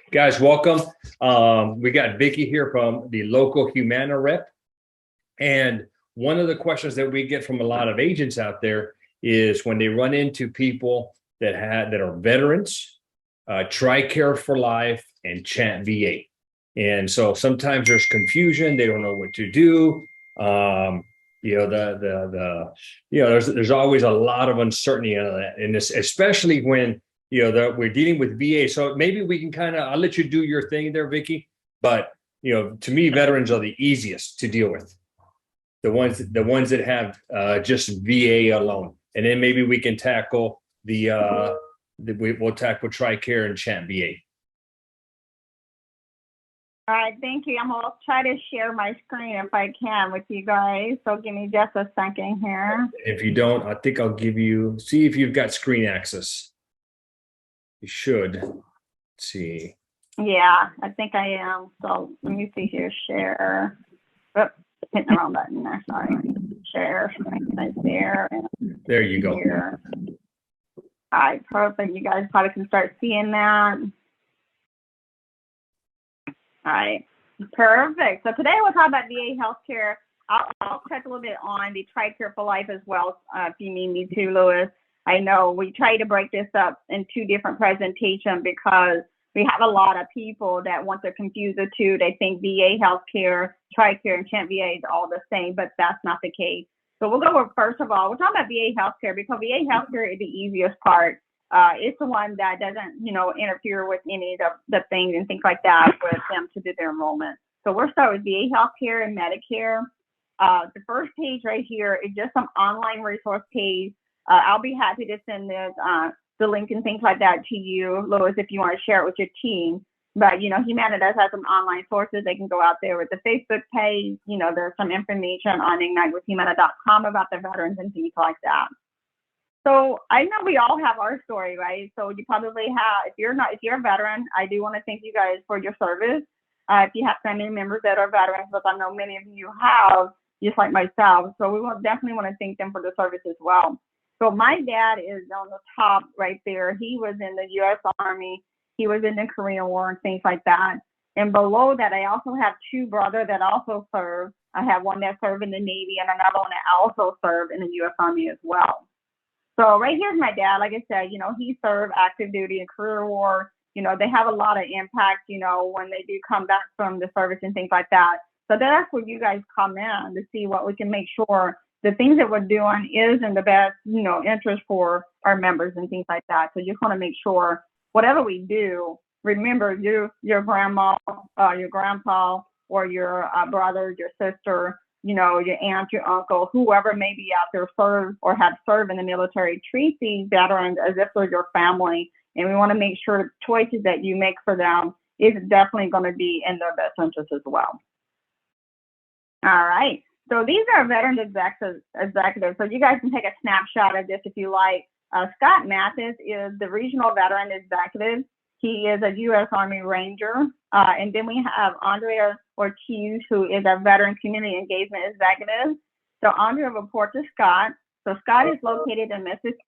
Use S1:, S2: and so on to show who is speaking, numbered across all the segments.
S1: Guys, welcome. We got Vicki here from the local Humana rep. And one of the questions that we get from a lot of agents out there is when they run into people that are veterans, TRICARE for Life, and Chant VA. And so sometimes there's confusion. They don't know what to do. There's always a lot of uncertainty on that, and this, especially when we're dealing with VA. So maybe we can I'll let you do your thing there, Vicki. But to me, veterans are the easiest to deal with. The ones that have just VA alone, and then maybe we can tackle we'll tackle TRICARE and Chant VA.
S2: All right, thank you. I'm gonna try to share my screen if I can with you guys. So give me just a second here.
S1: If you don't, I think I'll see if you've got screen access. You should. Let's see.
S2: Yeah, I think I am. So let me see here. Share. Oops, hitting the wrong button there. Sorry. Share right there.
S1: There you go.
S2: Here. All right, perfect. You guys probably can start seeing that. All right, perfect. So today we'll talk about VA healthcare. I'll touch a little bit on the TRICARE for Life as well, if you need me to, Louis. I know we try to break this up in two different presentations because we have a lot of people that want to confuse the two. They think VA healthcare, TRICARE, and Chant VA is all the same, but that's not the case. So we'll go with, first of all, we're talking about VA healthcare because VA healthcare is the easiest part. It's the one that doesn't, interfere with any of the things and things like that with them to do their enrollment. So we'll start with VA healthcare and Medicare. The first page right here is just some online resource page. I'll be happy to send the link and things like that to you, Lois, if you want to share it with your team. But, Humana does have some online sources. They can go out there with the Facebook page. There's some information on ignitewithhumana.com about the veterans and things like that. So I know we all have our story, right? So you probably have, if you're a veteran, I do want to thank you guys for your service. If you have family members that are veterans, but I know many of you have, just like myself. So we will definitely want to thank them for the service as well. So my dad is on the top right there. He was in the U.S. Army. He was in the Korean War and things like that. And below that, I also have two brothers that also serve. I have one that served in the Navy and another one that also served in the U.S. Army as well. So right here's my dad. Like I said, he served active duty and career war. They have a lot of impact, when they do come back from the service and things like that. So that's where you guys come in to see what we can make sure the things that we're doing is in the best, interest for our members and things like that. So you just want to make sure whatever we do, remember your grandma, your grandpa, or your brother, your sister, your aunt, your uncle, whoever may be out there served or have served in the military, treat these veterans as if they're your family. And we want to make sure the choices that you make for them is definitely going to be in their best interest as well. All right. So these are veterans executives. So you guys can take a snapshot of this if you like. Scott Mathis is the regional veteran executive. He is a U.S. Army Ranger. And then we have Andrea Ortiz, who is a veteran community engagement executive. So Andrea reports to Scott. So Scott is located in Mississippi.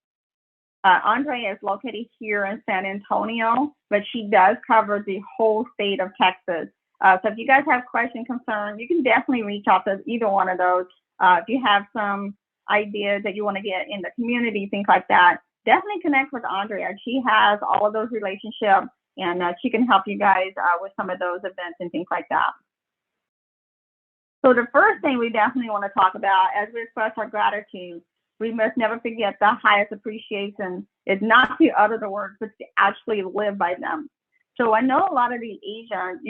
S2: Andrea is located here in San Antonio, but she does cover the whole state of Texas. So if you guys have questions, concerns, you can definitely reach out to either one of those. If you have some ideas that you want to get in the community, things like that, definitely connect with Andrea. She has all of those relationships, and she can help you guys with some of those events and things like that. So the first thing we definitely want to talk about as we express our gratitude, we must never forget the highest appreciation is not to utter the words, but to actually live by them. So I know a lot of the agents,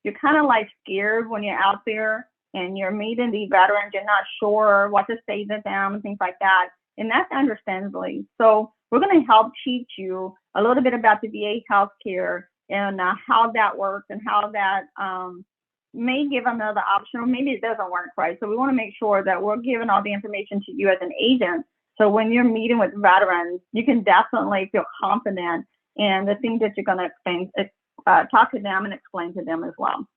S2: you're kind of like scared when you're out there and you're meeting the veterans, you're not sure what to say to them and things like that. And that's understandably. So we're going to help teach you a little bit about the VA healthcare and how that works and how that may give another option, or maybe it doesn't work right. So we want to make sure that we're giving all the information to you as an agent. So when you're meeting with veterans, you can definitely feel confident in the things that you're going to explain, talk to them and explain to them as well.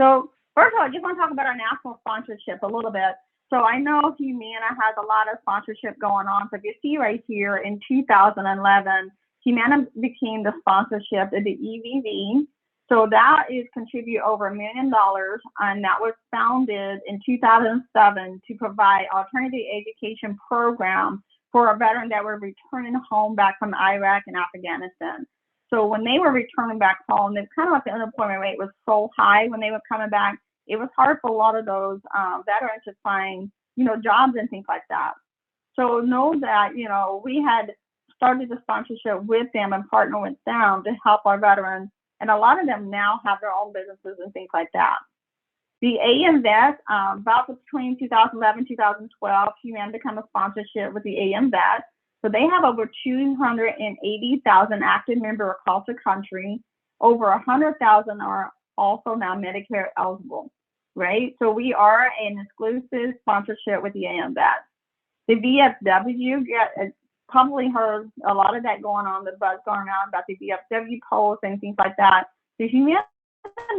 S2: So first of all, I just want to talk about our national sponsorship a little bit. So I know Humana has a lot of sponsorship going on. So if you see right here in 2011, Humana became the sponsorship of the EVV. So that is contribute over $1 million, and that was founded in 2007 to provide alternative education program for a veteran that were returning home back from Iraq and Afghanistan. So when they were returning back home, it's kind of like the unemployment rate was so high when they were coming back. It was hard for a lot of those veterans to find, jobs and things like that. So know that, we had started the sponsorship with them and partnered with them to help our veterans. And a lot of them now have their own businesses and things like that. The AM Vet, about between 2011 2012, Humana became a sponsorship with the AM Vet. So they have over 280,000 active members across the country. Over 100,000 are also now Medicare eligible, right? So we are an exclusive sponsorship with the AM Vet. The VFW, probably heard a lot of that going on, the buzz going around about the VFW polls and things like that. The Humana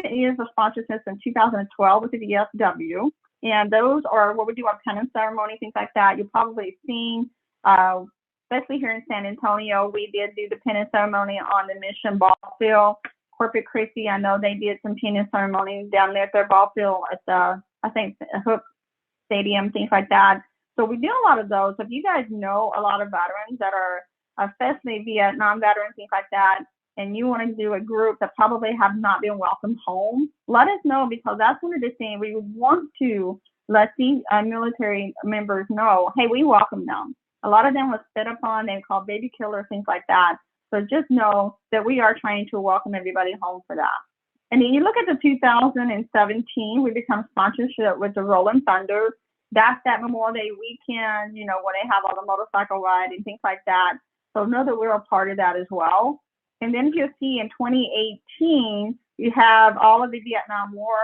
S2: is a sponsorship since 2012 with the VFW, and those are where we do our penance ceremony, things like that. You've probably seen, especially here in San Antonio, we did do the penance ceremony on the Mission ball field. Corpus Christi, I know they did some penance ceremony down there at their ball field at the, I think, Hook Stadium, things like that. So we do a lot of those. If you guys know a lot of veterans that are, especially Vietnam veterans, things like that, and you want to do a group that probably have not been welcomed home, let us know, because that's one of the things we would want to let these military members know, hey, we welcome them. A lot of them was spit upon, they were called baby killers, things like that. So just know that we are trying to welcome everybody home for that. And then you look at the 2017, we become sponsorship with the Rolling Thunder. That's that Memorial Day weekend, where they have all the motorcycle ride and things like that. So know that we're a part of that as well. And then you'll see in 2018, you have all of the Vietnam War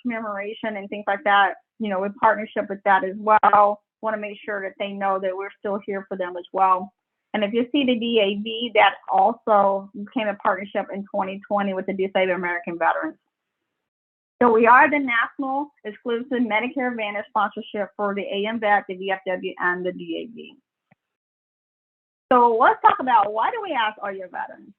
S2: commemoration and things like that, in partnership with that as well. Want to make sure that they know that we're still here for them as well. And if you see the DAV, that also became a partnership in 2020 with the Disabled American Veterans. So we are the national exclusive Medicare Advantage sponsorship for the AM Vet, the VFW, and the DAV. So let's talk about, why do we ask, are you a veteran?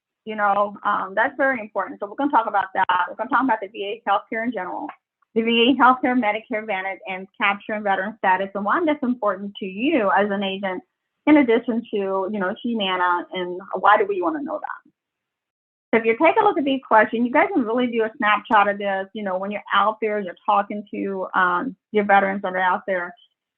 S2: That's very important. So we're going to talk about that. We're going to talk about the VA healthcare in general, the VA healthcare, Medicare Advantage, and capturing veteran status, and why that's important to you as an agent, in addition to, Humana, and why do we want to know that? So if you take a look at these questions, you guys can really do a snapshot of this, when you're out there, you're talking to your veterans that are out there,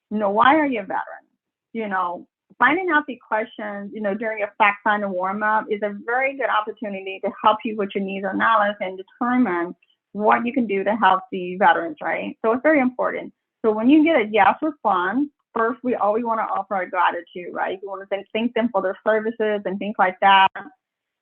S2: why are you a veteran? Finding out the questions, during your fact find and warm up is a very good opportunity to help you with your needs and knowledge and determine what you can do to help the veterans, right? So it's very important. So when you get a yes response, first, we always want to offer our gratitude, right? We want to thank them for their services and things like that.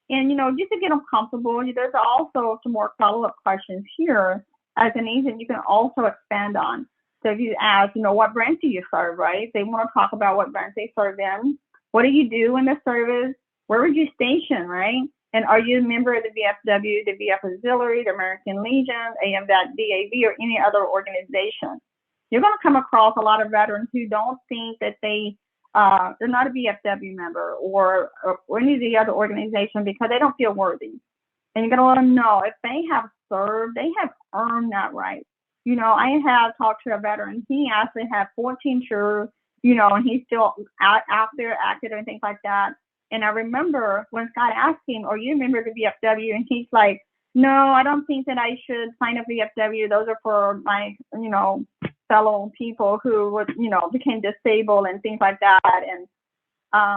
S2: And, just to get them comfortable, there's also some more follow-up questions here. As an agent, you can also expand on. So if you ask, what branch do you serve, right? They want to talk about what branch they serve in. What do you do in the service? Where were you stationed, right? And are you a member of the VFW, the VF Auxiliary, the American Legion, AM DAV, or any other organization? You're going to come across a lot of veterans who don't think that they're not a VFW member or any of the other organizations because they don't feel worthy. And you're going to let them know, if they have served, they have earned that right. I have talked to a veteran. He actually had 14 tours, and he's still out there active and things like that. And I remember when Scott asked him, are you a member of the VFW? And he's like, no, I don't think that I should sign up VFW. Those are for my, fellow people who, became disabled and things like that. And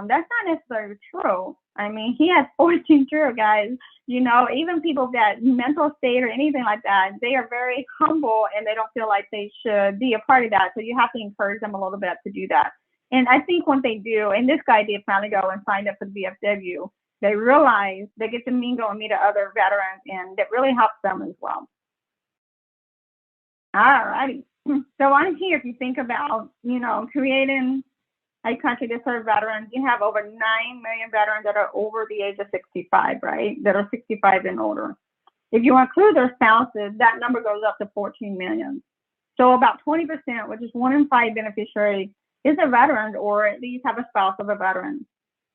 S2: that's not necessarily true. I mean, he has 14 true guys, even people that mental state or anything like that, they are very humble and they don't feel like they should be a part of that. So you have to encourage them a little bit to do that. And I think when they do, and this guy did finally go and sign up for the VFW, they realize they get to mingle and meet other veterans, and that really helps them as well. All righty. So on here, if you think about, creating a country to serve veterans, you have over 9 million veterans that are over the age of 65, right? That are 65 and older. If you include their spouses, that number goes up to 14 million. So about 20%, which is 1 in 5 beneficiaries, is a veteran or at least have a spouse of a veteran.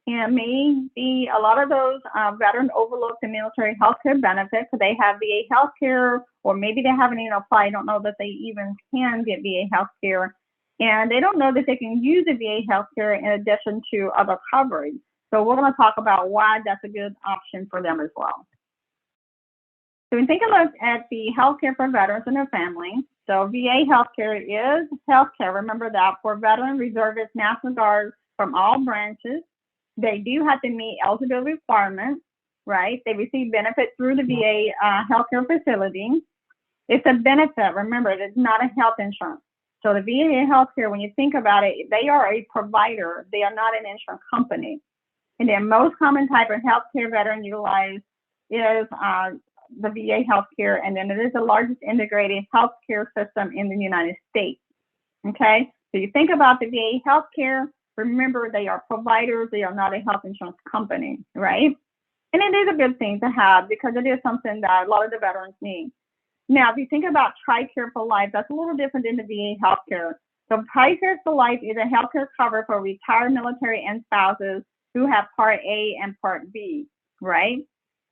S2: And maybe a lot of those veterans overlook the military healthcare benefits because they have VA healthcare, or maybe they haven't even applied, don't know that they even can get VA healthcare, and they don't know that they can use the VA healthcare in addition to other coverage. So we're going to talk about why that's a good option for them as well. So we take a look at the healthcare for veterans and their families. So VA healthcare is healthcare. Remember that for veterans, reservists, National Guard from all branches. They do have to meet eligibility requirements, right? They receive benefits through the VA healthcare facility. It's a benefit. Remember, it's not a health insurance. So the VA healthcare, when you think about it, they are a provider. They are not an insurance company. And the most common type of healthcare veteran utilize is the VA healthcare, and then it is the largest integrated healthcare system in the United States. Okay, so you think about the VA healthcare. Remember, they are providers. They are not a health insurance company, right? And it is a good thing to have because it is something that a lot of the veterans need. Now, if you think about TRICARE for Life, that's a little different than the VA healthcare. So TRICARE for Life is a healthcare cover for retired military and spouses who have Part A and Part B, right?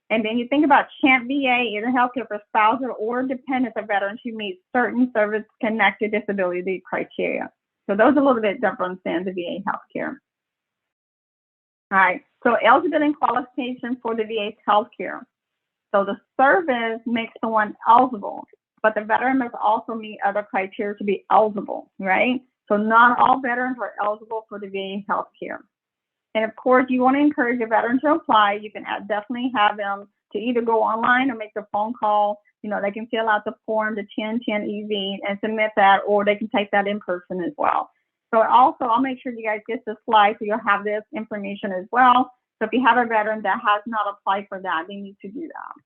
S2: And then you think about CHAMP VA is a healthcare for spouses or dependents of veterans who meet certain service-connected disability criteria. So those are a little bit different than the VA healthcare. All right, so eligibility and qualification for the VA healthcare. So the service makes someone eligible, but the veteran must also meet other criteria to be eligible, right? So not all veterans are eligible for the VA healthcare. And of course, you want to encourage a veteran to apply. You can definitely have them to either go online or make a phone call. You know, they can fill out the form, the 1010 EV, and submit that, or they can take that in person as well. So also, I'll make sure you guys get this slide so you'll have this information as well. So if you have a veteran that has not applied for that, they need to do that.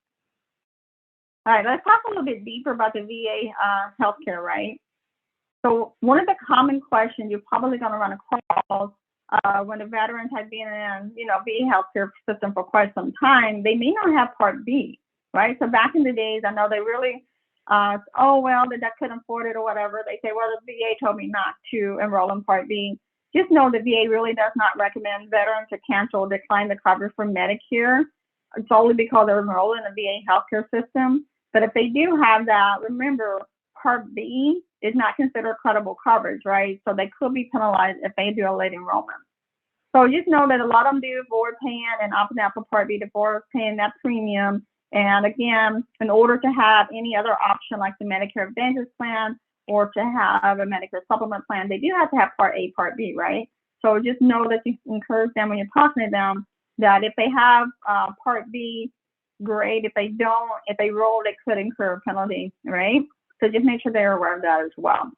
S2: All right, let's talk a little bit deeper about the VA healthcare, right? So one of the common questions you're probably going to run across when the veterans have been in, VA healthcare system for quite some time, they may not have Part B, right? So back in the days, I know they really, that couldn't afford it or whatever. They say, well, the VA told me not to enroll in Part B. Just know the VA really does not recommend veterans to cancel or decline the coverage for Medicare solely because they're enrolled in the VA healthcare system. But if they do have that, remember, Part B is not considered credible coverage, right? So they could be penalized if they do a late enrollment. So just know that a lot of them do avoid paying and opting out for Part B to avoid paying that premium. And again, in order to have any other option like the Medicare Advantage plan or to have a Medicare supplement plan, they do have to have Part A, Part B, right? So just know that you encourage them when you're talking to them that if they have Part B, great. If they don't, if they roll, they could incur a penalty, right? So just make sure they're aware of that as well.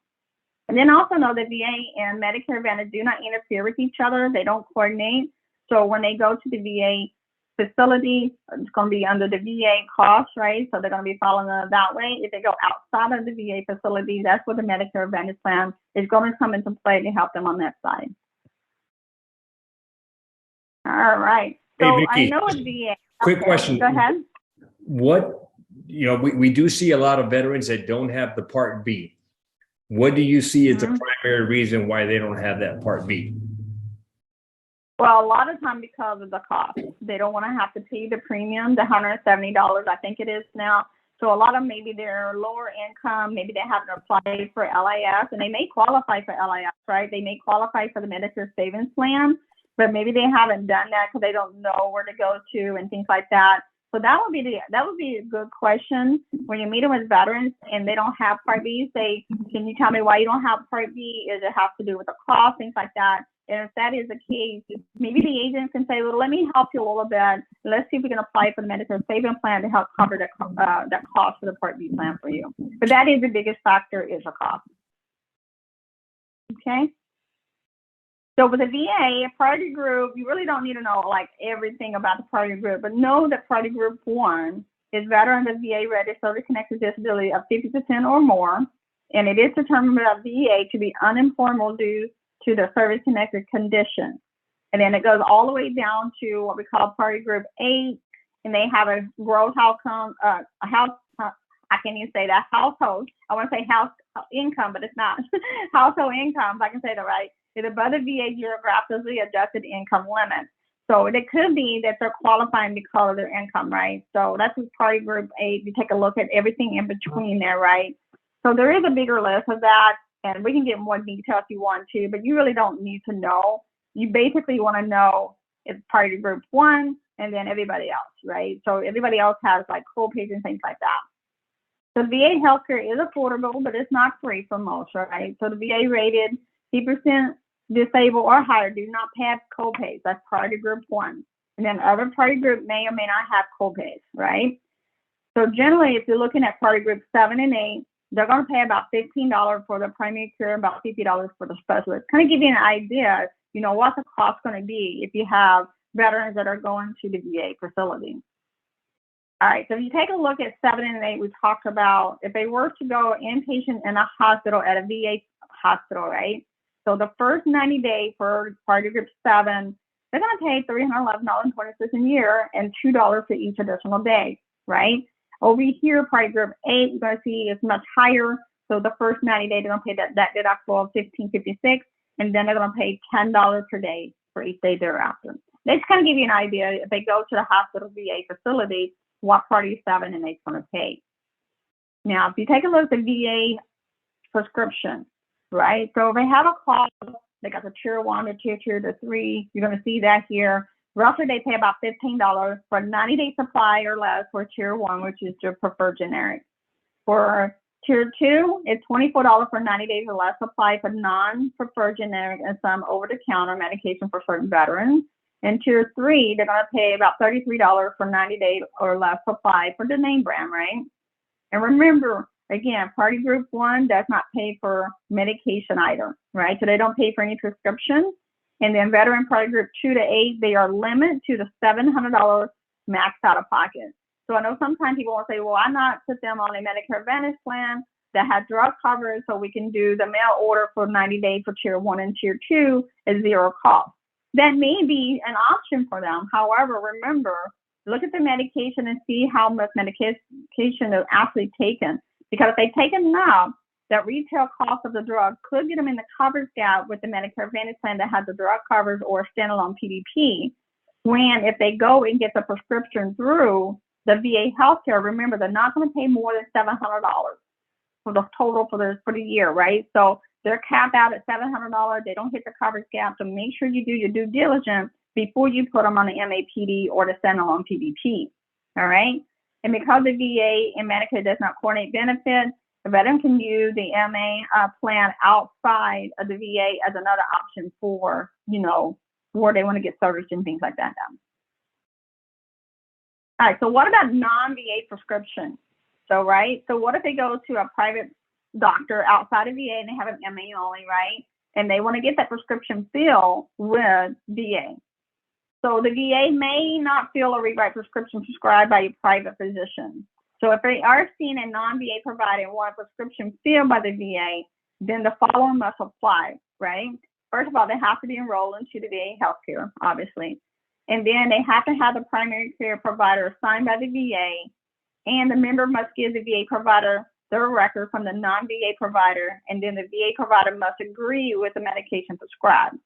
S2: And then also know that VA and Medicare Advantage do not interfere with each other. They don't coordinate. So when they go to the VA facility, it's going to be under the VA cost, right? So they're going to be following it that way. If they go outside of the VA facility, that's where the Medicare Advantage plan is going to come into play to help them on that side. All right. So
S1: hey, Vicki,
S2: I know it's VA.
S1: Quick question.
S2: Go ahead.
S1: What, we do see a lot of veterans that don't have the Part B. What do you see as the primary reason why they don't have that Part B?
S2: Well, a lot of time because of the cost. They don't want to have to pay the premium, the $170, I think it is now. So a lot of them, maybe they're lower income, maybe they haven't applied for LIS, and they may qualify for LIS, right? They may qualify for the Medicare Savings Plan, but maybe they haven't done that because they don't know where to go to and things like that. So that would be a good question when you're meeting with veterans and they don't have Part B. Say, can you tell me why you don't have Part B? Does it have to do with the cost, things like that? And if that is the case, maybe the agent can say, well, let me help you a little bit. Let's see if we can apply for the Medicare Savings Plan to help cover that cost for the Part B plan for you. But that is the biggest factor, is the cost. Okay. So with the VA priority group, you really don't need to know like everything about the priority group, but know that priority group 1 is veterans of VA registered service-connected disability of 50% or more, and it is determined by VA to be unemployable due to the service-connected condition. And then it goes all the way down to what we call priority group 8, and they have a gross household, I can't even say that, household. I want to say house income, but it's not. Household income, if I can say that right, is above the VA geographically adjusted income limit. So it could be that they're qualifying because of their income, right? So that's with party group 8. You take a look at everything in between there, right? So there is a bigger list of that, and we can get more detail if you want to, but you really don't need to know. You basically want to know it's party group 1 and then everybody else, right? So everybody else has like co-pays and things like that. The VA healthcare is affordable, but it's not free for most, right? So the VA rated 50% disabled or higher do not have co-pays. That's party group 1. And then other party group may or may not have co-pays, right? So generally, if you're looking at party group 7 and 8, they're going to pay about $15 for the primary care, about $50 for the specialist. Kind of give you an idea, you know, what the cost going to be if you have veterans that are going to the VA facility. All right, so if you take a look at 7 and 8, we talked about if they were to go inpatient in a hospital at a VA hospital, right? So the first 90 days for party group 7, they're going to pay $311.26 a year and $2 for each additional day, right? Over here, party group 8, you're going to see it's much higher. So the first 90 days, they're going to pay that deductible of $15.56, and then they're going to pay $10 per day for each day thereafter. They just kind of give you an idea if they go to the hospital VA facility, what party 7 and 8 is going to pay. Now, if you take a look at the VA prescription, right? So if they have a cost, they got the tier 1, the tier 2, the 3. You're going to see that here. Roughly, they pay about $15 for a 90-day supply or less for tier 1, which is your preferred generic. For tier 2, it's $24 for 90 days or less supply for non-preferred generic and some over-the-counter medication for certain veterans. And tier 3, they're going to pay about $33 for 90 days or less supply for the name brand, right? And remember, again, party group 1 does not pay for medication either, right? So they don't pay for any prescriptions. And then veteran party group 2 to 8, they are limited to the $700 max out of pocket. So I know sometimes people will say, well, why not put them on a Medicare Advantage plan that has drug coverage so we can do the mail order for 90 days for tier 1 and tier 2 at zero cost. That may be an option for them. However, remember, look at the medication and see how much medication they're actually taken. Because if they take enough, that retail cost of the drug could get them in the coverage gap with the Medicare Advantage plan that has the drug coverage or standalone PDP. When if they go and get the prescription through the VA healthcare, remember they're not going to pay more than $700 for the total for the year, right? So they're capped out at $700. They don't hit the coverage gap. So make sure you do your due diligence before you put them on the MAPD or the standalone PDP. All right. And because the VA and Medicare does not coordinate benefits, the veteran can use the MA plan outside of the VA as another option for, you know, where they want to get service and things like that done. All right, so what about non-VA prescription? So what if they go to a private doctor outside of VA and they have an MA only, right? And they want to get that prescription filled with VA. So the VA may not fill or rewrite prescription prescribed by a private physician. So if they are seeing a non-VA provider and want a prescription filled by the VA, then the following must apply, right? First of all, they have to be enrolled into the VA healthcare, obviously. And then they have to have the primary care provider assigned by the VA, and the member must give the VA provider their record from the non-VA provider, and then the VA provider must agree with the medication prescribed.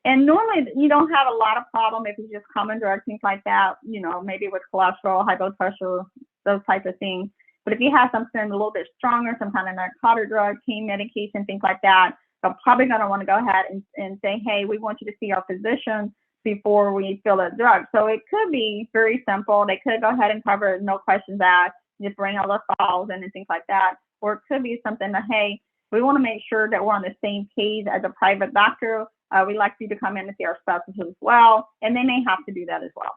S2: And normally you don't have a lot of problem if it's just common drugs, things like that, you know, maybe with cholesterol, high blood pressure, those types of things. But if you have something a little bit stronger, some kind of narcotic drug, pain medication, things like that, they're probably going to want to go ahead and say, hey, we want you to see our physician before we fill that drug. So it could be very simple. They could go ahead and cover it, no questions asked, just bring all the files in and things like that. Or it could be something that, hey, we want to make sure that we're on the same page as a private doctor. We'd like you to come in and see our specialist as well. And they may have to do that as well.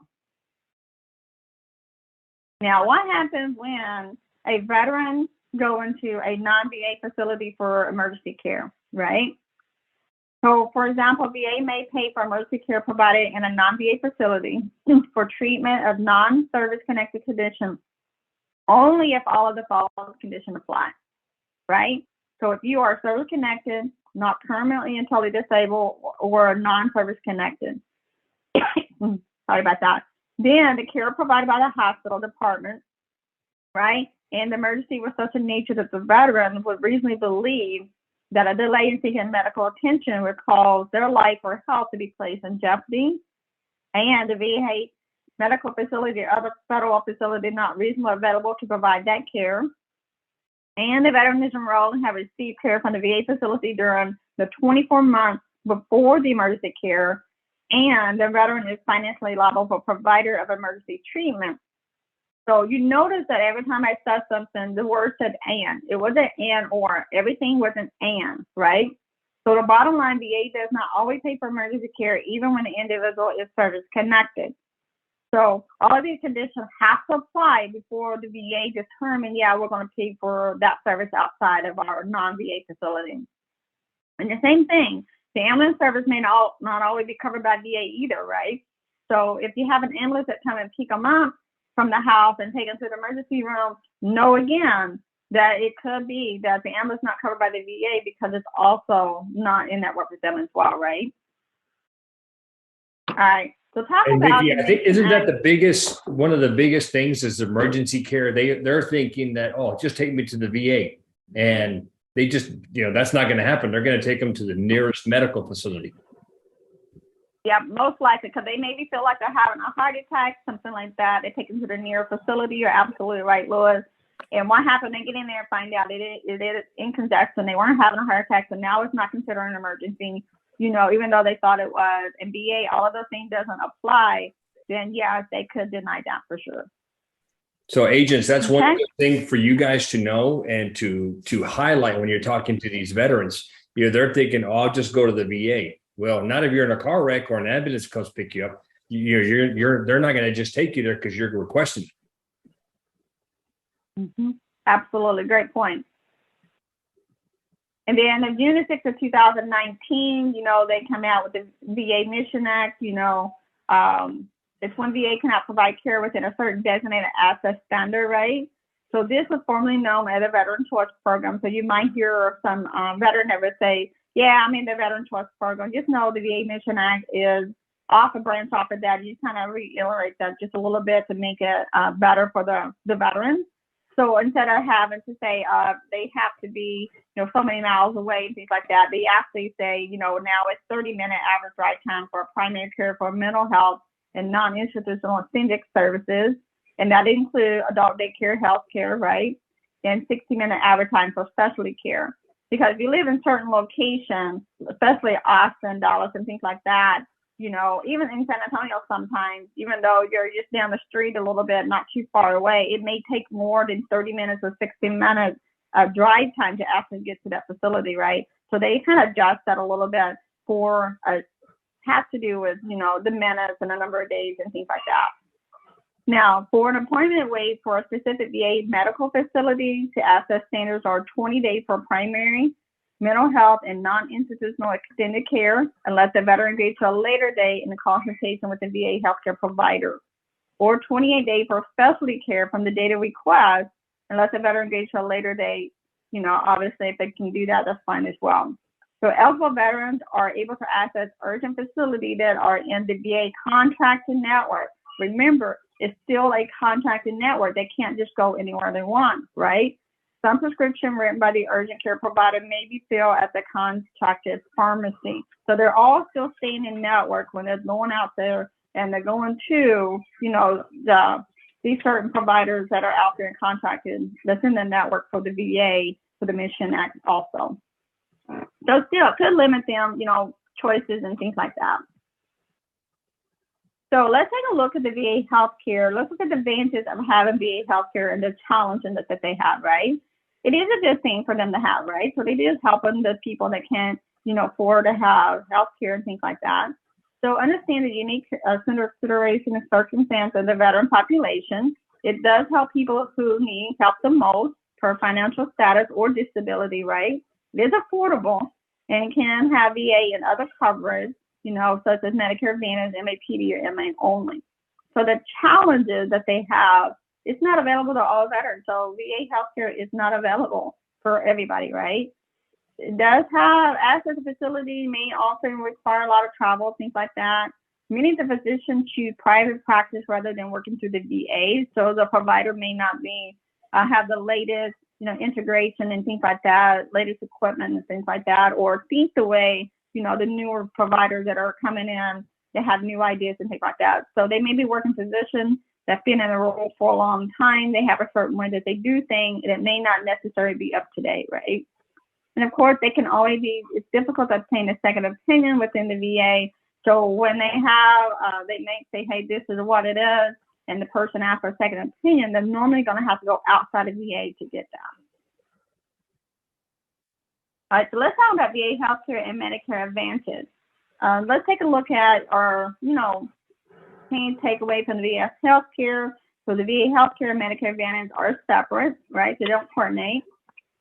S2: Now, what happens when a veteran go into a non-VA facility for emergency care, right? So, for example, VA may pay for emergency care provided in a non-VA facility for treatment of non-service connected conditions only if all of the following conditions apply, right? So if you are service connected, not permanently and totally disabled, or non-service connected, sorry about that, then the care provided by the hospital department, right, and the emergency was such a nature that the veteran would reasonably believe that a delay in seeking medical attention would cause their life or health to be placed in jeopardy, and the VA medical facility or other federal facility not reasonably available to provide that care, and the veteran is enrolled and have received care from the VA facility during the 24 months before the emergency care, and the veteran is financially liable for provider of emergency treatment. So you notice that every time I said something, the word said and. It wasn't and or. Everything was an and, right? So the bottom line, VA does not always pay for emergency care, even when the individual is service connected. So all of these conditions have to apply before the VA determine, yeah, we're going to pay for that service outside of our non-VA facility. And the same thing, the ambulance service may not always be covered by VA either, right? So if you have an ambulance that come and pick them up from the house and take them to the emergency room, know again that it could be that the ambulance not covered by the VA because it's also not in network with them as well, right? All right. So talk
S1: And
S2: about.
S1: Vicki, I think isn't that the biggest, one of the biggest things is emergency care. They're thinking that, oh, just take me to the VA, and they just, that's not going to happen. They're going to take them to the nearest medical facility.
S2: Yeah, most likely, because they maybe feel like they're having a heart attack, something like that. They take them to the nearest facility. You're absolutely right, Louis. And what happened? They get in there and find out it is in congestion. They weren't having a heart attack, so now it's not considered an emergency. Even though they thought it was, and VA, all of those things doesn't apply, then yes, they could deny that for sure.
S1: So agents, that's one good thing for you guys to know and to highlight when you're talking to these veterans. They're thinking, oh, I'll just go to the VA. Well, not if you're in a car wreck or an ambulance comes pick you up. They're not going to just take you there because you're requesting.
S2: Mm-hmm. Absolutely, great point. And then on June 6th of 2019, they come out with the VA Mission Act. It's when VA cannot provide care within a certain designated access standard, right? So this was formerly known as the Veteran Choice Program. So you might hear some veteran that would say, yeah, I'm in the Veteran Choice Program. Just know the VA Mission Act is off a branch off of that. You kind of reiterate that just a little bit to make it better for the veterans. So instead of having to say they have to be, so many miles away and things like that, they actually say, now it's 30-minute average drive time for primary care for mental health and non-institutional extended services. And that includes adult daycare, health care, right? And 60-minute average time for specialty care. Because if you live in certain locations, especially Austin, Dallas, and things like that, even in San Antonio sometimes, even though you're just down the street a little bit, not too far away, it may take more than 30 minutes or 60 minutes of drive time to actually get to that facility, right? So they kind of adjust that a little bit for, has to do with, the minutes and the number of days and things like that. Now, for an appointment wait for a specific VA medical facility to access standards are 20 days for primary, mental health, and non-institutional extended care, unless the veteran agrees to a later date in the consultation with the VA healthcare provider, or 28 days for specialty care from the date of request, unless the veteran agrees to a later date. Obviously, if they can do that, that's fine as well. So eligible veterans are able to access urgent facilities that are in the VA contracted network. Remember, it's still a contracted network. They can't just go anywhere they want, right? Some prescription written by the urgent care provider may be filled at the contracted pharmacy. So they're all still staying in network when they're going out there and they're going to, these certain providers that are out there and contracted that's in the network for the VA, for the Mission Act also. So still, it could limit them, choices and things like that. So let's take a look at the VA healthcare. Let's look at the advantages of having VA healthcare and the challenges that they have, right? It is a good thing for them to have, right? So it is helping the people that can't, afford to have healthcare and things like that. So understand the unique consideration and circumstance of the veteran population. It does help people who need help the most per financial status or disability, right? It is affordable and can have VA and other coverage, such as Medicare Advantage, MAPD, or MA only. So the challenges that they have, it's not available to all veterans. So VA healthcare is not available for everybody, right? It does have access to facility, may often require a lot of travel, things like that. Many of the physicians choose private practice rather than working through the VA. So the provider may not be have the latest, integration and things like that, latest equipment and things like that, or think the way, the newer providers that are coming in They have new ideas and things like that. So they may be working positions that's been in a role for a long time. They have a certain way that they do things, and it may not necessarily be up to date, right? And of course, they can always be, it's difficult to obtain a second opinion within the VA. So when they have, they may say, hey, this is what it is, and the person asks for a second opinion, they're normally going to have to go outside of VA to get that. All right, so let's talk about VA healthcare and Medicare Advantage. Let's take a look at our, main takeaway from the VA healthcare. So the VA healthcare and Medicare Advantage are separate, right? They don't coordinate.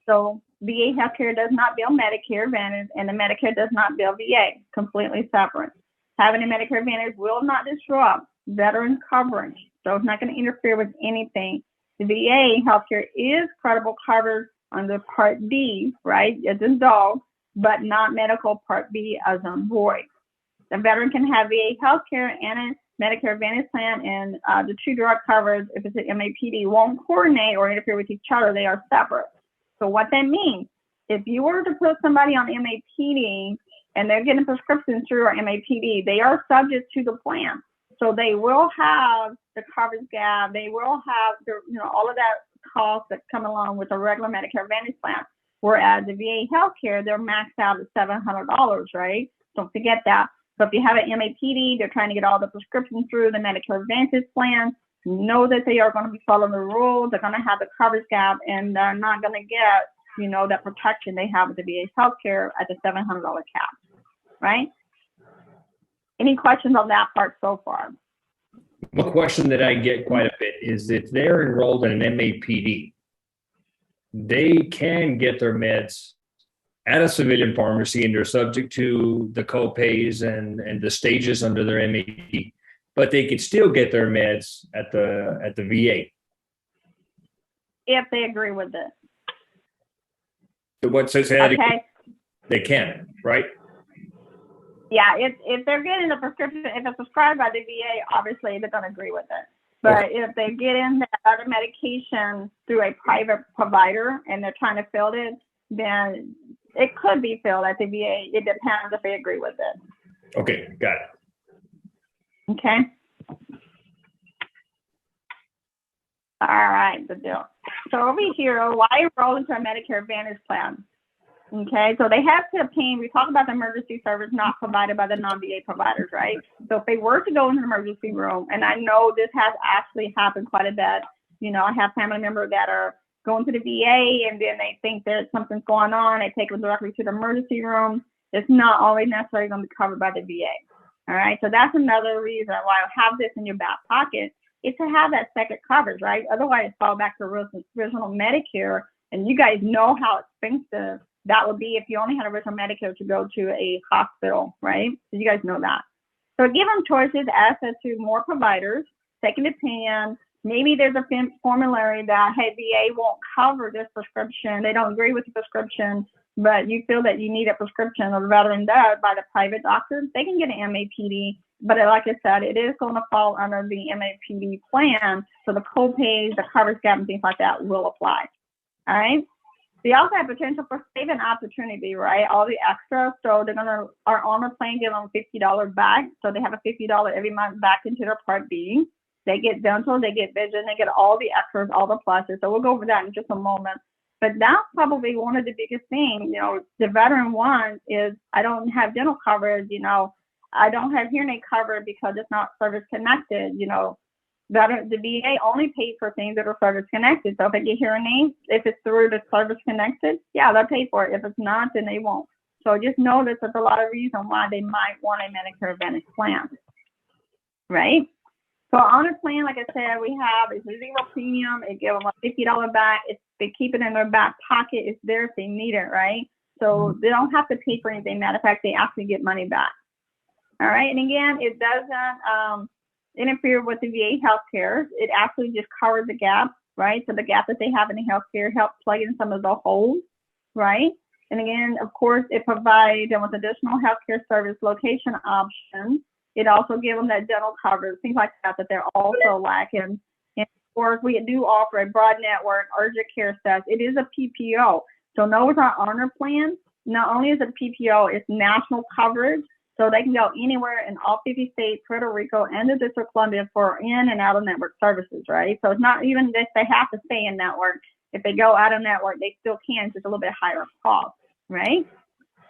S2: So VA healthcare does not bill Medicare Advantage, and the Medicare does not bill VA, completely separate. Having a Medicare Advantage will not disrupt veteran coverage, so it's not going to interfere with anything. The VA healthcare is credible covered under Part D, right, as in dog, but not medical Part B as in boy. The veteran can have VA healthcare and a Medicare Advantage plan, and the two drug coverage, if it's an MAPD, won't coordinate or interfere with each other. They are separate. So what that means, if you were to put somebody on MAPD and they're getting prescriptions through our MAPD, they are subject to the plan. So they will have the coverage gap. They will have the, all of that cost that come along with a regular Medicare Advantage plan. Whereas the VA healthcare, they're maxed out at $700, right? Don't forget that. So if you have an MAPD, they're trying to get all the prescriptions through the Medicare Advantage plan. Know that they are going to be following the rules. They're going to have the coverage gap, and they're not going to get, that protection they have with the VA healthcare at the $700 cap, right? Any questions on that part so far?
S1: One question that I get quite a bit is if they're enrolled in an MAPD, they can get their meds at a civilian pharmacy, and they're subject to the co-pays and the stages under their MAPD, but they could still get their meds at the VA.
S2: If they agree with it.
S1: So what says that? Okay. They can, right?
S2: Yeah, if they're getting the prescription, if it's prescribed by the VA, obviously they're going to agree with it. But if they get in that other medication through a private provider and they're trying to fill it, then it could be filled at the VA. It depends if they agree with it.
S1: Okay, got it.
S2: Okay. All right, good deal. So over here, why enroll into a Medicare Advantage plan? Okay, so they have to obtain, we talk about the emergency service not provided by the non-VA providers, right? So if they were to go into the emergency room, and I know this has actually happened quite a bit, I have family members that are going to the VA and then they think that something's going on, they take them directly to the emergency room. It's not always necessarily going to be covered by the VA. All right, so that's another reason why I have this in your back pocket, is to have that second coverage, right? Otherwise, fall back to original Medicare, and you guys know how expensive that would be if you only had original Medicare to go to a hospital, right? So you guys know that. So give them choices, access to more providers, second opinion. Maybe there's a formulary that, hey, VA won't cover this prescription. They don't agree with the prescription, but you feel that you need a prescription or the veteran does by the private doctor. They can get an MAPD, but like I said, it is going to fall under the MAPD plan. So the co-pays, the coverage gap, and things like that will apply. All right. They also have potential for saving opportunity, right? All the extra. So they're going to, our honor plan, give them $50 back. So they have a $50 every month back into their Part B. They get dental, they get vision, they get all the extras, all the pluses. So we'll go over that in just a moment. But that's probably one of the biggest things, the veteran wants is, I don't have dental coverage, I don't have hearing aid coverage because it's not service connected, the VA only pays for things that are service connected. So if they get hearing aids, if it's through the service connected, yeah, they'll pay for it. If it's not, then they won't. So just know that there's a lot of reasons why they might want a Medicare Advantage plan, right? So on a plan, like I said, we have is a zero premium. It gives them a $50 back. They keep it in their back pocket. It's there if they need it, right? So they don't have to pay for anything. Matter of fact, they actually get money back. All right. And again, it doesn't interfere with the VA healthcare. It actually just covers the gap, right? So the gap that they have in the healthcare helps plug in some of the holes, right? And again, of course, it provides them with additional healthcare service location options. It also gives them that dental coverage, things like that they're also lacking. And of course, we do offer a broad network, urgent care status. It is a PPO. So know with our honor plan, not only is it a PPO, it's national coverage. So they can go anywhere in all 50 states, Puerto Rico, and the District of Columbia for in and out of network services, right? So it's not even that they have to stay in network. If they go out of network, they still can, just a little bit higher cost, right?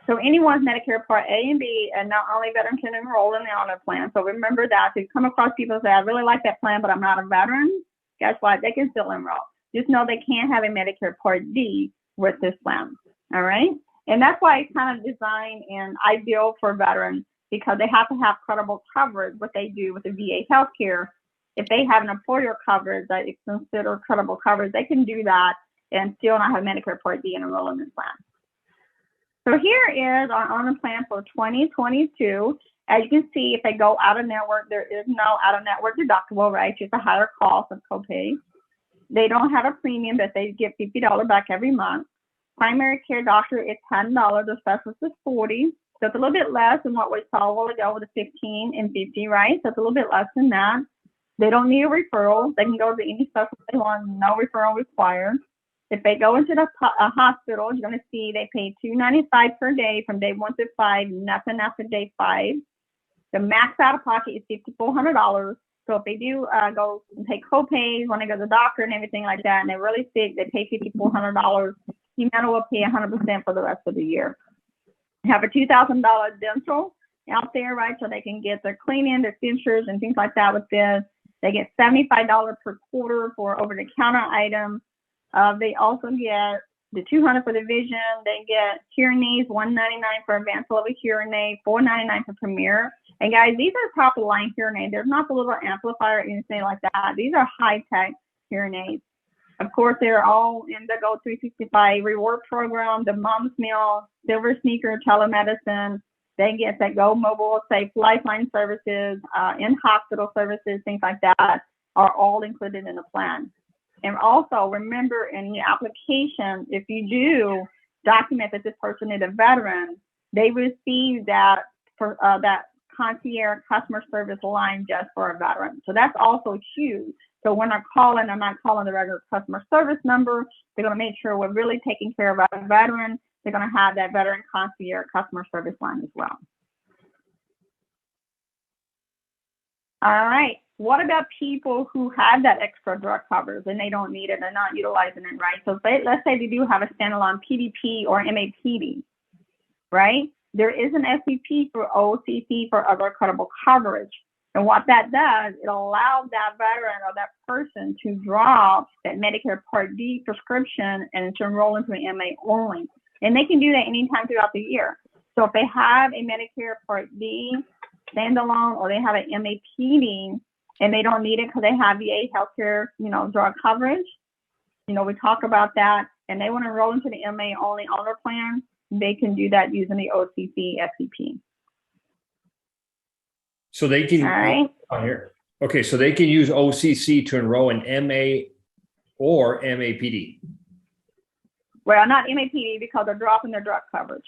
S2: So anyone's Medicare Part A and B, and not only veterans can enroll in the honor plan. So remember that. If you come across people who say, I really like that plan, but I'm not a veteran, guess what? They can still enroll. Just know they can't have a Medicare Part D with this plan, all right? And that's why it's kind of designed and ideal for veterans, because they have to have credible coverage, what they do with the VA healthcare. If they have an employer coverage that is considered credible coverage, they can do that and still not have Medicare Part D and enroll in this plan. So here is our honor plan for 2022. As you can see, if they go out of network, there is no out of network deductible, right? It's just a higher cost of copay. They don't have a premium, but they get $50 back every month. Primary care doctor is $10, the specialist is $40. So it's a little bit less than what we saw a while ago with the 15 and 50, right? So it's a little bit less than that. They don't need a referral. They can go to any specialist they want, no referral required. If they go into a hospital, you're going to see they pay $295 per day from day 1 to 5, nothing after day 5. The max out of pocket is $5,400. So if they do go and take copays, when they go to the doctor and everything like that, and they're really sick, they pay $5,400. Humana will pay 100% for the rest of the year. You have a $2,000 dental out there, right? So they can get their cleaning, their dentures, and things like that with this. They get $75 per quarter for over-the-counter items. They also get the $200 for the vision. They get hearing aids, $199 for advanced level hearing aid, $499 for Premier. And guys, these are top of the line hearing aids. They're not the little amplifier or anything like that. These are high-tech hearing aids. Of course, they're all in the Go 365 reward program, the Mom's Meal, Silver Sneaker, telemedicine. They get that Go Mobile, Safe Lifeline services, in-hospital services, things like that are all included in the plan. And also remember in your application, if you do document that this person is a veteran, they receive that for that concierge customer service line just for a veteran. So that's also huge. So when I'm not calling the regular customer service number. They're going to make sure we're really taking care of our veteran. They're going to have that veteran concierge customer service line as well. All right. What about people who have that extra drug coverage and they don't need it, they're not utilizing it, right? So let's say they do have a standalone PDP or MAPD, right? There is an SEP for OCC for other credible coverage. And what that does, it allows that veteran or that person to drop that Medicare Part D prescription and to enroll into an MA only. And they can do that anytime throughout the year. So if they have a Medicare Part D standalone or they have an MAPD and they don't need it because they have VA healthcare, drug coverage, we talk about that, and they want to enroll into the MA only honor plan, they can do that using the OCC SEP.
S1: So they can,
S2: all right.
S1: Here. Okay, so they can use OCC to enroll in MA or MAPD.
S2: Well, not MAPD because they're dropping their drug coverage.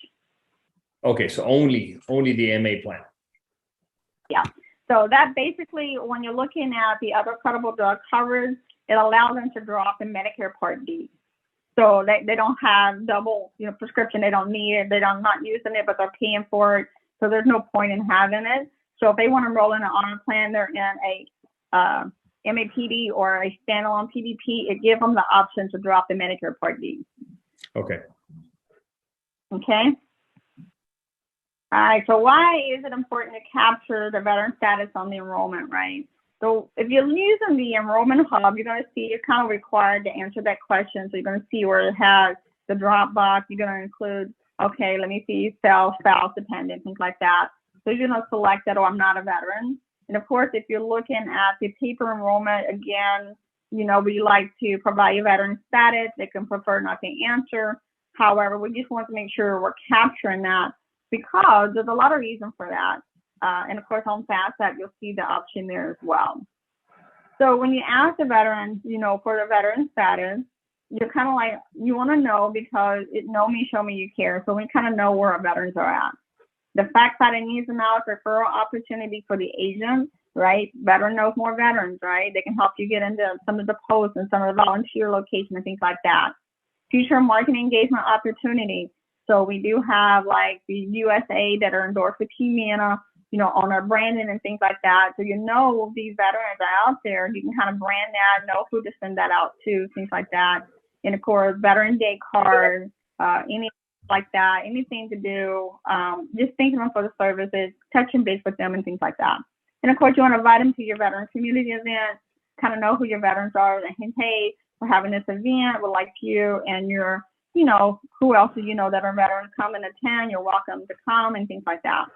S1: Okay, so only the MA plan.
S2: Yeah. So that basically, when you're looking at the other credible drug coverage, it allows them to drop in Medicare Part D. So they don't have double, prescription. They don't need it. They're not using it, but they're paying for it. So there's no point in having it. So if they want to enroll in an honor plan, they're in a MAPD or a standalone PDP, it gives them the option to drop the Medicare Part D.
S1: Okay.
S2: Okay. All right. So why is it important to capture the veteran status on the enrollment, right? So if you're using the enrollment hub, you're going to see you're kind of required to answer that question. So you're going to see where it has the drop box. You're going to include, okay, let me see, spouse, dependent, things like that. So you're going to select that, I'm not a veteran. And of course, if you're looking at the paper enrollment, again, we like to provide a veteran status. They can prefer not to answer. However, we just want to make sure we're capturing that because there's a lot of reasons for that. And of course, on FastApp, you'll see the option there as well. So when you ask the veteran, for the veteran status, you're kind of like, you want to know because know me, show me you care. So we kind of know where our veterans are at. The fact that it needs them out referral opportunity for the agent, right? Veteran knows more veterans, right? They can help you get into some of the posts and some of the volunteer locations and things like that. Future marketing engagement opportunity. So we do have like the USA that are endorsed with Humana, on our branding and things like that. So these veterans are out there. You can kind of brand that, know who to send that out to, things like that. And of course, Veteran Day cards, anything like that, anything to do, just thanking them for the services, touching base with them and things like that. And of course, you want to invite them to your veteran community event, kind of know who your veterans are, and hey, we're having this event, we'd like you and your, who else do you know that are veterans, come and attend, you're welcome to come and things like that.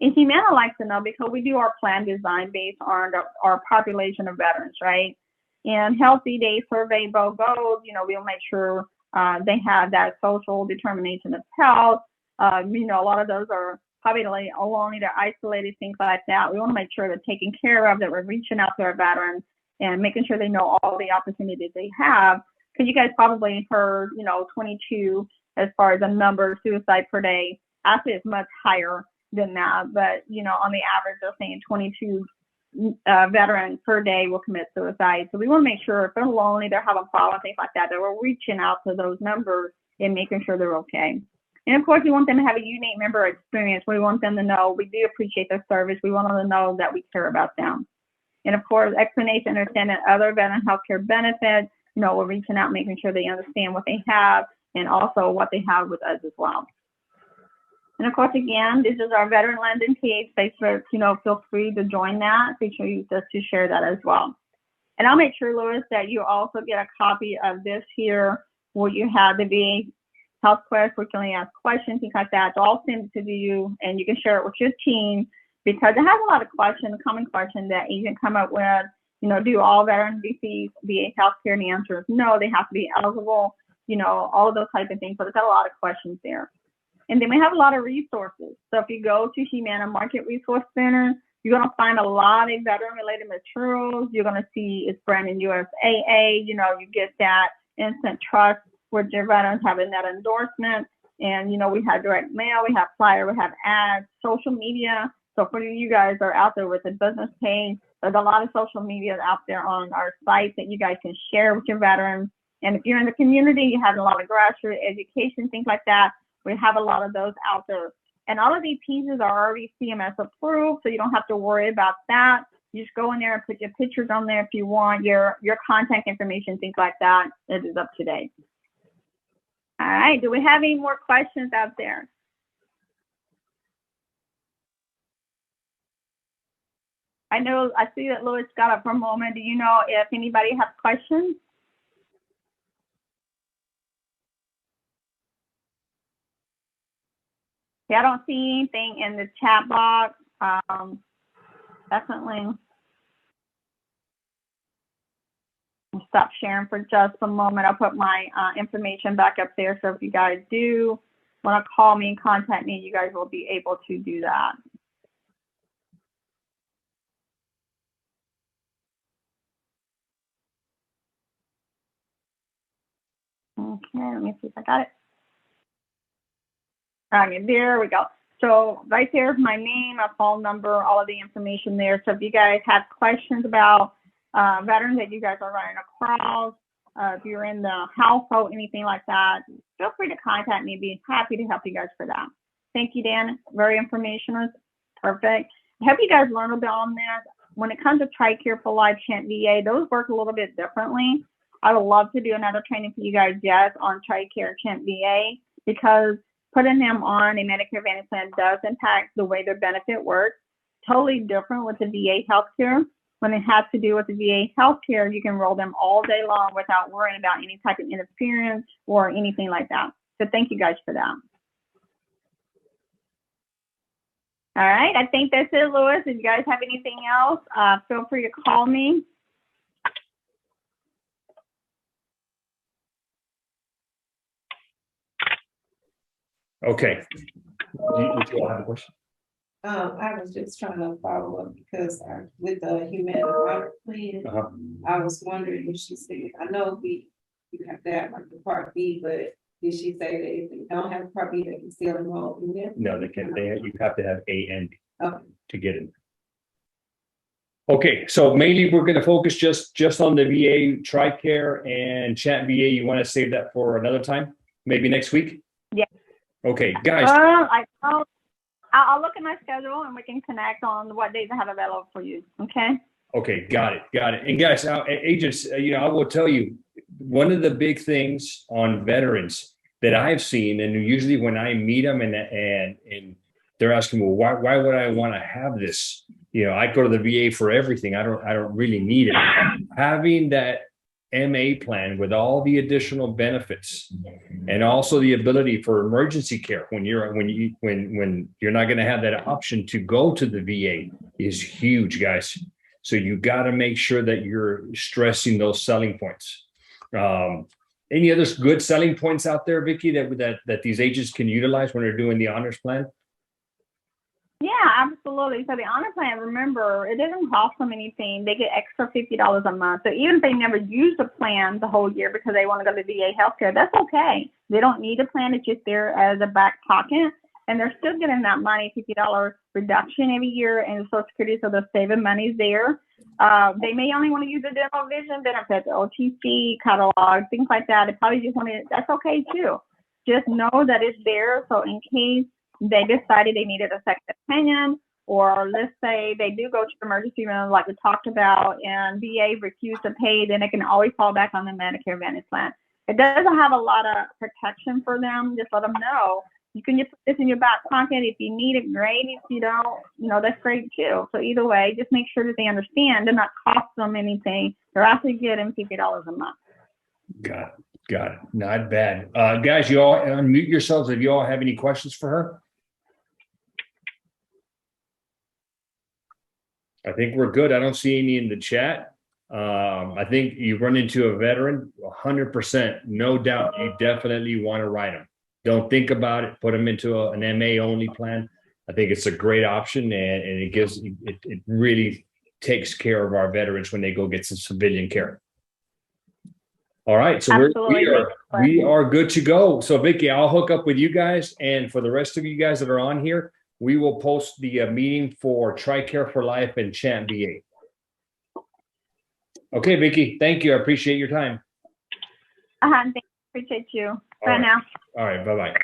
S2: And Humana likes to know because we do our plan design based on our population of veterans, right? And Healthy Day Survey goals, we'll make sure they have that social determination of health. A lot of those are probably alone, either isolated, things like that. We want to make sure they're taken care of, that we're reaching out to our veterans and making sure they know all the opportunities they have. Because you guys probably heard, 22 as far as the number of suicide per day. Actually, it's much higher than that. But, on the average, they're saying 22 veterans per day will commit suicide. So we want to make sure if they're lonely, they're having problems, things like that we're reaching out to those numbers and making sure they're okay. And of course, we want them to have a unique member experience. We want them to know we do appreciate their service. We want them to know that we care about them. And of course, explanation, understanding other veteran healthcare benefits. We're reaching out, making sure they understand what they have and also what they have with us as well. And of course, again, this is our veteran landing page. Facebook, feel free to join that. Make sure you just to share that as well. And I'll make sure, Louis, that you also get a copy of this here, where you have the VA Health Quest, where you can ask questions, things like that. So I'll send it to you, and you can share it with your team, because it has a lot of questions, common questions that you can come up with. Do all veterans receive VA healthcare? And the answer is no, they have to be eligible, all of those types of things. So it's got a lot of questions there. And then we have a lot of resources. So if you go to Humana Market Resource Center, you're going to find a lot of veteran-related materials. You're going to see it's branded USAA. You get that instant trust where your veterans having that endorsement. And, we have direct mail, we have flyer, we have ads, social media. So for you guys that are out there with a business page, there's a lot of social media out there on our site that you guys can share with your veterans. And if you're in the community, you have a lot of grassroots education, things like that. We have a lot of those out there. And all of these pieces are already CMS approved, so you don't have to worry about that. You just go in there and put your pictures on there if you want, your contact information, things like that. It is up to date. All right, do we have any more questions out there? I see that Louis got up for a moment. Do you know if anybody has questions? I don't see anything in the chat box. Definitely. I'll stop sharing for just a moment. I'll put my information back up there. So if you guys do want to call me and contact me, you guys will be able to do that. Okay, let me see if I got it. Okay, there we go. So right there's my name, my phone number, all of the information there. So if you guys have questions about veterans that you guys are running across, if you're in the household, anything like that, feel free to contact me. Be happy to help you guys for that. Thank you, Dan. Very informational. Perfect. I hope you guys learned a bit on this. When it comes to TRICARE for Life, Chant VA, those work a little bit differently. I would love to do another training for you guys, yes, on TRICARE, Chant VA, because putting them on a Medicare Advantage plan does impact the way their benefit works. Totally different with the VA healthcare. When it has to do with the VA healthcare, you can roll them all day long without worrying about any type of interference or anything like that. So thank you guys for that. All right, I think that's it, Louis. If you guys have anything else, feel free to call me.
S1: Okay. Do you have a question?
S3: I was just trying to follow up because with the Humana plan, I was wondering if she said, I know you have to have like the Part B, but did she say that if they don't have Part B, they can still enroll in there?
S1: No, they can't. You have to have A and B to get in. Okay, so mainly we're going to focus just on the VA TRICARE and Chat VA. You want to save that for another time, maybe next week?
S2: Yeah.
S1: Okay, guys.
S2: I'll look at my schedule and we can connect on what days I have available for you. Okay.
S1: Okay, got it. And guys, agents, I will tell you, one of the big things on veterans that I've seen, and usually when I meet them and they're asking, well, why would I want to have this? I go to the VA for everything. I don't really need it. Having that MA plan with all the additional benefits and also the ability for emergency care when you're not going to have that option to go to the VA is huge, guys. So you got to make sure that you're stressing those selling points. Any other good selling points out there, Vicki, that these agents can utilize when they're doing the honors plan?
S2: Yeah, absolutely. So the honor plan, remember, it doesn't cost them anything. They get extra $50 a month. So even if they never use the plan the whole year because they want to go to VA healthcare, that's okay. They don't need a plan. It's just there as a back pocket. And they're still getting that money, $50 reduction every year in Social Security, so they're saving money there. They may only want to use the dental vision benefits, OTC, catalog, things like that. They probably just want to, that's okay too. Just know that it's there. So in case they decided they needed a second opinion, or let's say they do go to the emergency room like we talked about and VA refused to pay, then they can always fall back on the Medicare Advantage plan. It doesn't have a lot of protection for them. Just let them know. You can just put this in your back pocket. If you need it, great. If you don't, that's great too. So either way, just make sure that they understand they're not cost them anything. They're actually getting $50 a month.
S1: Got it. Not bad. Guys, you all unmute yourselves if you all have any questions for her. I think we're good. I don't see any in the chat. I think you run into a veteran, 100%, no doubt. You definitely want to write them. Don't think about it. Put them into an MA only plan. I think it's a great option, and it really takes care of our veterans when they go get some civilian care. All right, so we are good to go. So Vicki, I'll hook up with you guys, and for the rest of you guys that are on here, we will post the meeting for TRICARE for Life and Champ VA. Okay, Vicki, thank you. I appreciate your time.
S2: Appreciate you. Bye now.
S1: All right, bye-bye.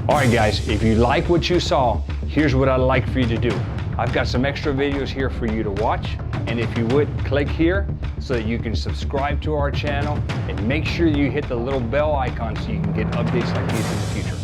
S1: All right, guys, if you like what you saw, here's what I'd like for you to do. I've got some extra videos here for you to watch, and if you would, click here so that you can subscribe to our channel and make sure you hit the little bell icon so you can get updates like these in the future.